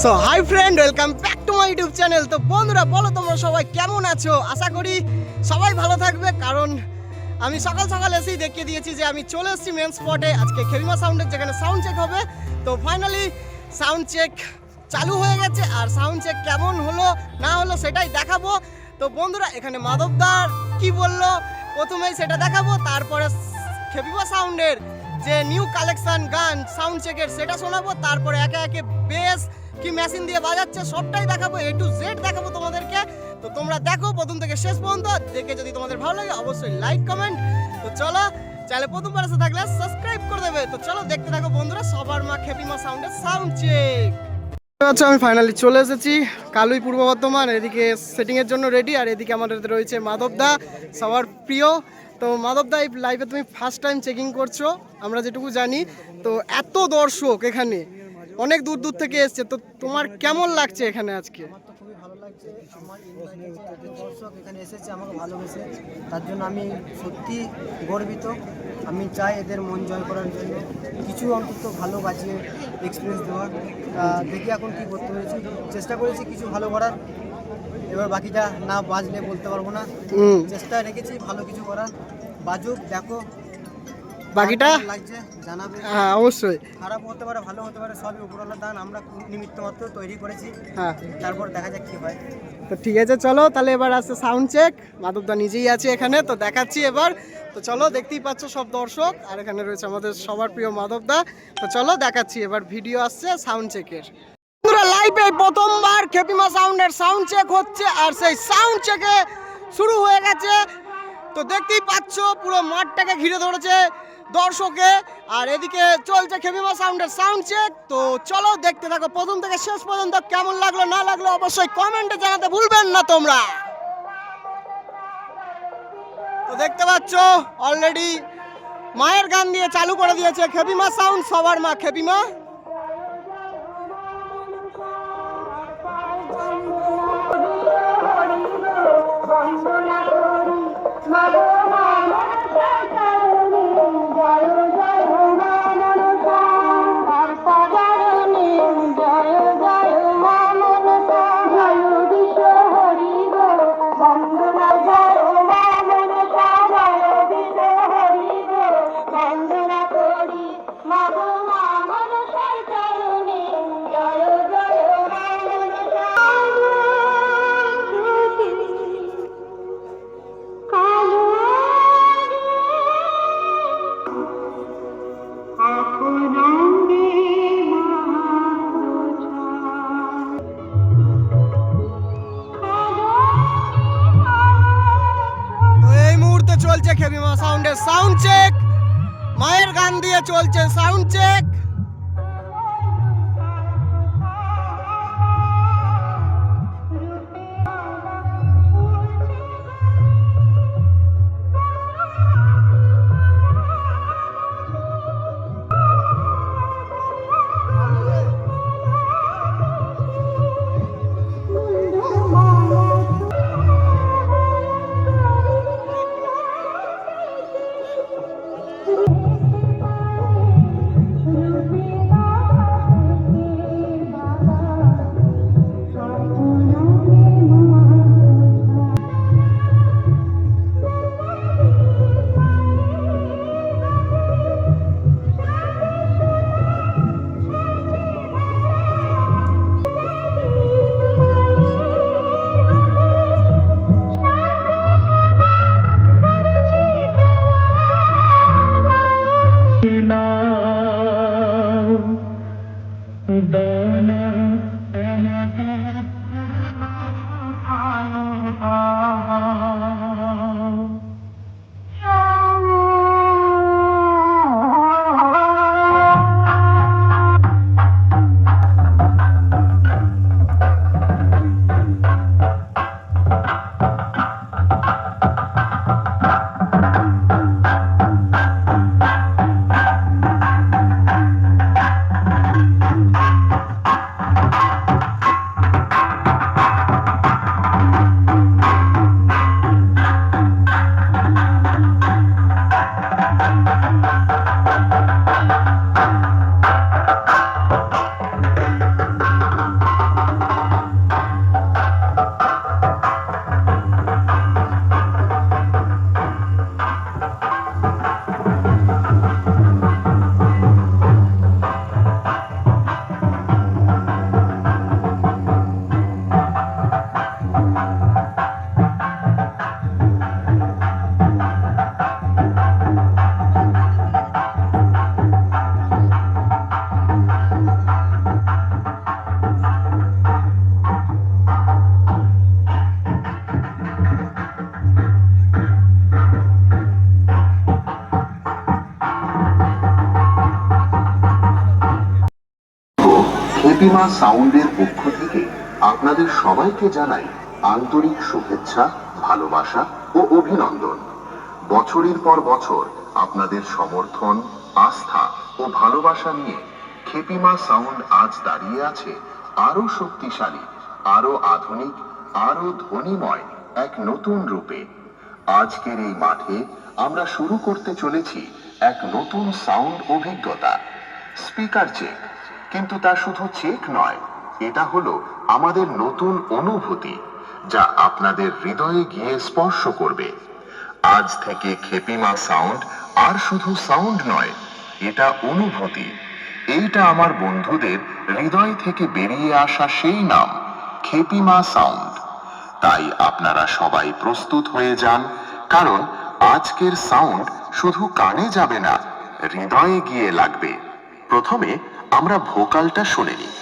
So hi friend, welcome back to my YouTube channel. তো বন্ধুরা বলো তোমরা সবাই কেমন আছো? আশা করি সবাই ভালো থাকবে, কারণ আমি সকাল সকাল এসেই দেখিয়ে দিয়েছি যে আমি চলে এসেছি মেন স্পটে আজকে খেলিমা সাউন্ডের, যেখানে সাউন্ড চেক হবে। তো ফাইনালি সাউন্ড চেক চালু হয়ে গেছে, আর সাউন্ড চেক কেমন হলো না হলো সেটাই দেখাবো। তো বন্ধুরা এখানে মাধবদার কি বললো প্রথমেই সেটা দেখাবো, তারপরে খেলিমা সাউন্ডের যে নিউ কালেকশন গান সাউন্ড চেকের সেটা শোনাবো, তারপরে একে একে বেস কি মেশিন দিয়ে বাজাচ্ছে সবটাই দেখাবো, A to Z দেখাবো তোমাদেরকে। তো তোমরা দেখো প্রথম থেকে শেষ পর্যন্ত, দেখে যদি তোমাদের ভালো লাগে অবশ্যই লাইক কমেন্ট। তো চলো, চ্যানেলে প্রথমবার এসে থাকলে সাবস্ক্রাইব করে দেবে। তো চলো দেখতে থাকো বন্ধুরা সবার মা খেপিমা সাউন্ডের সাউন্ড চেক। আচ্ছা, আমি ফাইনালি চলে এসেছি কালুই পূর্ব বর্ধমান। এদিকে সেটিংয়ের জন্য রেডি, আর এদিকে আমাদের রয়েছে মাধবদা, সবার প্রিয়। তো মাধবদা, এই লাইভে তুমি ফার্স্ট টাইম চেকিং করছো আমরা যেটুকু জানি। তো এত দর্শক এখানে অনেক দূর দূর থেকে এসছে, তো তোমার কেমন লাগছে এখানে আজকে? আমার তো খুবই ভালো লাগছে। আমার দর্শক এখানে এসেছে আমাকে ভালোবেসে, তার জন্য আমি সত্যি গর্বিত। আমি চাই এদের মন জয় করার জন্য কিছু অন্তত ভালো বাজিয়ে এক্সপিরিয়েন্স দেওয়ার। দেখি এখন কি করতে পেরেছি, চেষ্টা করেছি কিছু ভালো করার। এবার বাকিটা না বাজলে বলতে পারবো না, চেষ্টা রেখেছি ভালো কিছু করার। বাজুক, দেখো বাকিটা লাগছে জানাবে। হ্যাঁ অবশ্যই, খারাপ হতে পারে ভালো হতে পারে, সবই উপরওয়ালার দান। আমরা নিমিত্ত মাত্র তৈরি করেছি, হ্যাঁ তারপর দেখা যাক কি হয়। তো ঠিক আছে, চলো তাহলে এবার আসছে সাউন্ড চেক। মাধবদা নিজেই আছে এখানে, তো দেখাচ্ছি এবার। তো চলো, দেখতেই পাচ্ছ সব দর্শক, আর এখানে রয়েছে আমাদের সবার প্রিয় মাধবদা। তো চলো দেখাচ্ছি এবার, ভিডিও আসছে সাউন্ড চেকের। লাইভে প্রথমবার খেপিমা সাউন্ডের সাউন্ড চেক হচ্ছে, আর সেই সাউন্ড চেকে শুরু হয়ে গেছে। তো দেখতেই পাচ্ছ পুরো মাঠটাকে ঘিরে ধরেছে দর্শকে, আর এদিকে চলছে খেপিমা সাউন্ডের সাউন্ড চেক। তো চলো দেখতে থাকো প্রথম থেকে শেষ পর্যন্ত, কেমন লাগলো না লাগলো অবশ্যই কমেন্টে জানাতে ভুলবেন না তোমরা। তো দেখতে পাচ্ছ অলরেডি মায়ের গান দিয়ে চালু করে দিয়েছে খেপিমা সাউন্ড, সবার মা খেপিমা। চলছে খেপিমা সাউন্ডের সাউন্ড চেক, মায়ের গান দিয়ে চলছে সাউন্ড চেক। খেপিমা সাউন্ডের পক্ষ থেকে আপনাদের সবাইকে জানাই আন্তরিক শুভেচ্ছা, ভালোবাসা ও অভিনন্দন। বছরের পর বছর আপনাদের সমর্থন, আস্থা ও ভালোবাসা নিয়ে খেপিমা সাউন্ড আজ দাঁড়িয়ে আছে আরো শক্তিশালী, আরো আধুনিক, আরো ধ্বনিময় এক নতুন রূপে। আজকের এই মাঠে আমরা শুরু করতে চলেছি এক নতুন সাউন্ড অভিজ্ঞতা। স্পিকার চেক, কিন্তু তা শুধু চেক নয়, এটা হলো আমাদের নতুন অনুভূতি যা আপনাদের হৃদয়ে গিয়ে স্পর্শ করবে। আজ থেকে খেপিমা সাউন্ড আর শুধু সাউন্ড নয়, এটা অনুভূতি। এইটা আমার বন্ধুদের হৃদয় থেকে বেরিয়ে আসা সেই নাম, খেপিমা সাউন্ড। তাই আপনারা সবাই প্রস্তুত হয়ে যান, কারণ আজকের সাউন্ড শুধু কানে যাবে না, হৃদয়ে গিয়ে লাগবে। প্রথমে আমরা ভোকালটা শুনে নিই।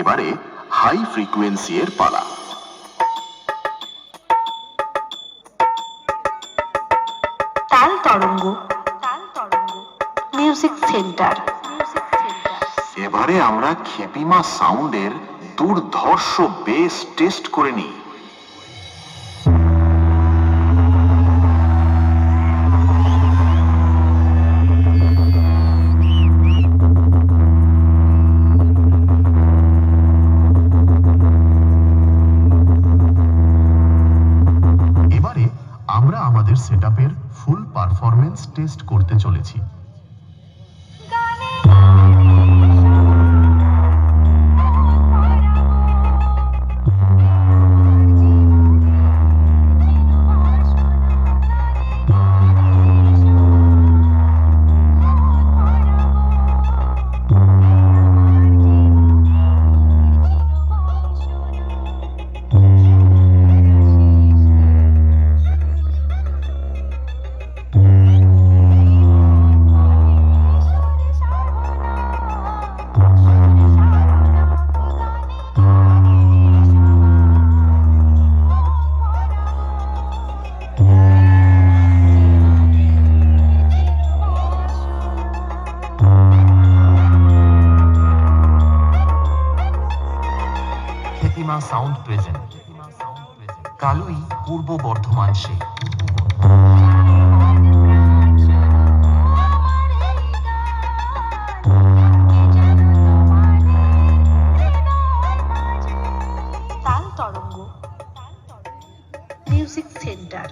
এবারে হাই ফ্রিকোয়েন্সি এর পালা। তাল তরঙ্গ মিউজিক সেন্টার। এবারে আমরা খেপিমা সাউন্ডের দুর্ধর্ষ বেস টেস্ট করে নিই। আমরা আমাদের সেটআপের ফুল পারফরম্যান্স টেস্ট করতে চলেছি। খেপিমা সাউন্ড প্রেজেন্ট কালুই, পূর্ব বর্ধমান। সে Taal Tarang music centre.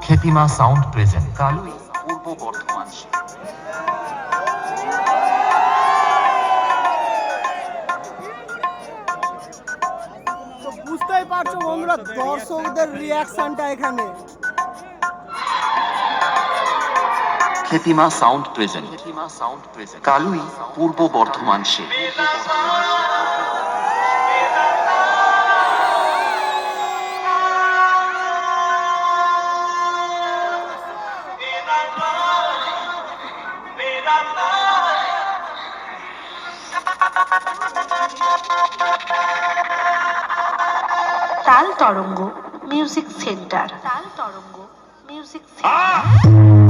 খেপিমা sound present Kalui, Purba Bardhaman. তো বুঝতেই পারছো বন্ধুরা দর্শকদের রিয়াকশনটা এখানে। খ্যাতিমা সাউন্ড প্রেজেন্ট কালুই পূর্ব বর্ধমান সে Taal Tarang music centre. Taal Tarang music centre.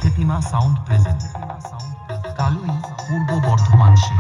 খ্যাতিমা সাউন্ড প্রেজেন্ট কালুই পূর্ব বর্ধমান সে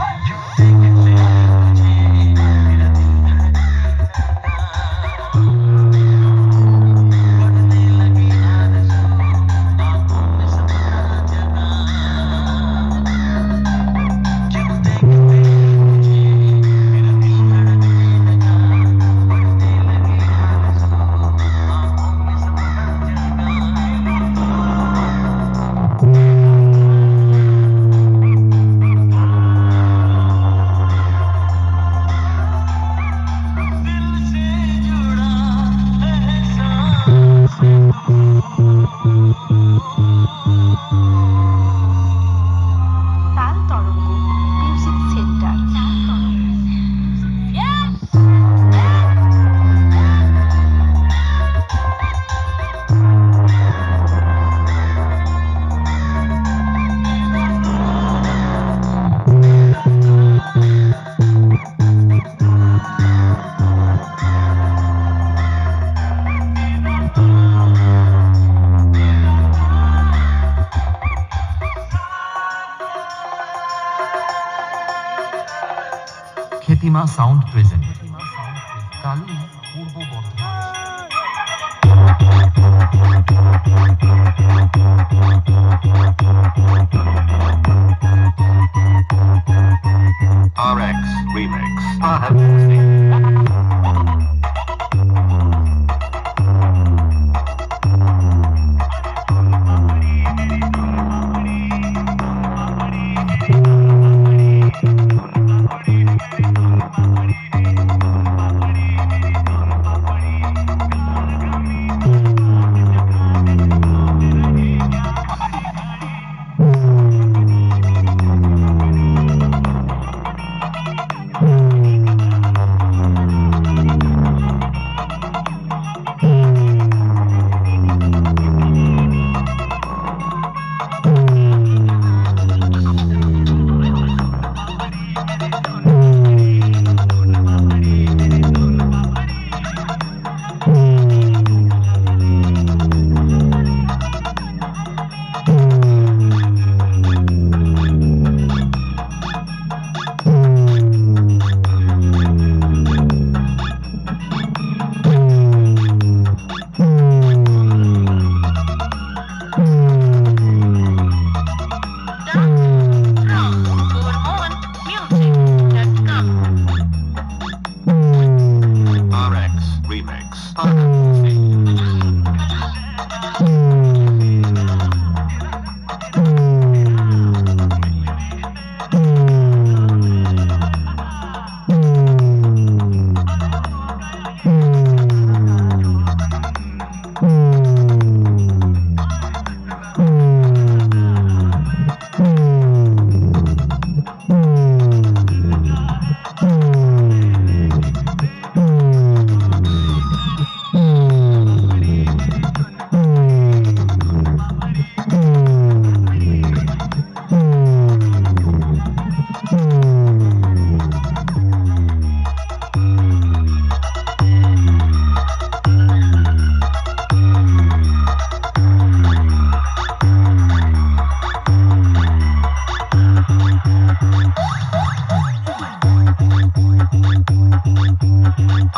তাল তরঙ্গ মিউজিক সেন্টার। খ্যাতিমা sound present Kalui Purba Bardhaman RX Remix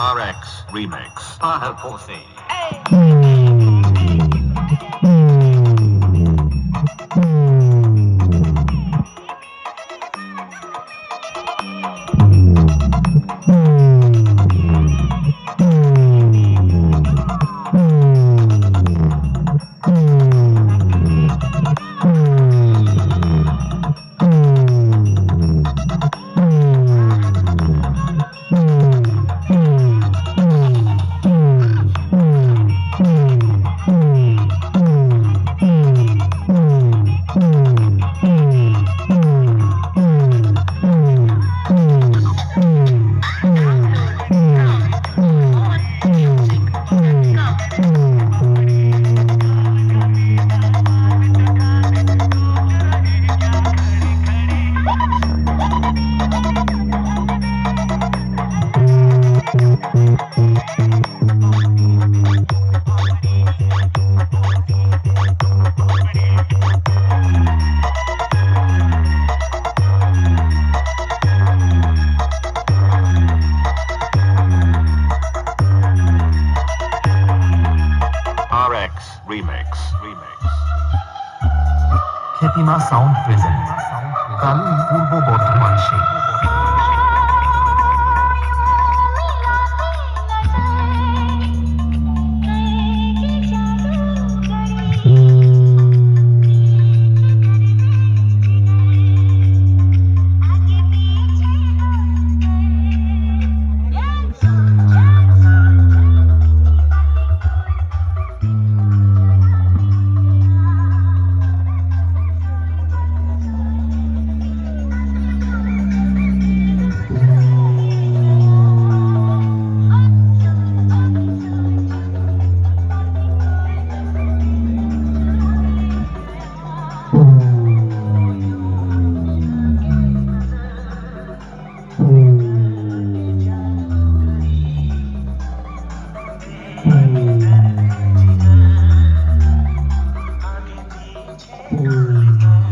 RX Remix. Ahal Pose. RX Remix. খ্যাতিমা সাউন্ড প্রেজেন্ট কালুই পূর্ব বর্ধমান সেই Mm-hmm.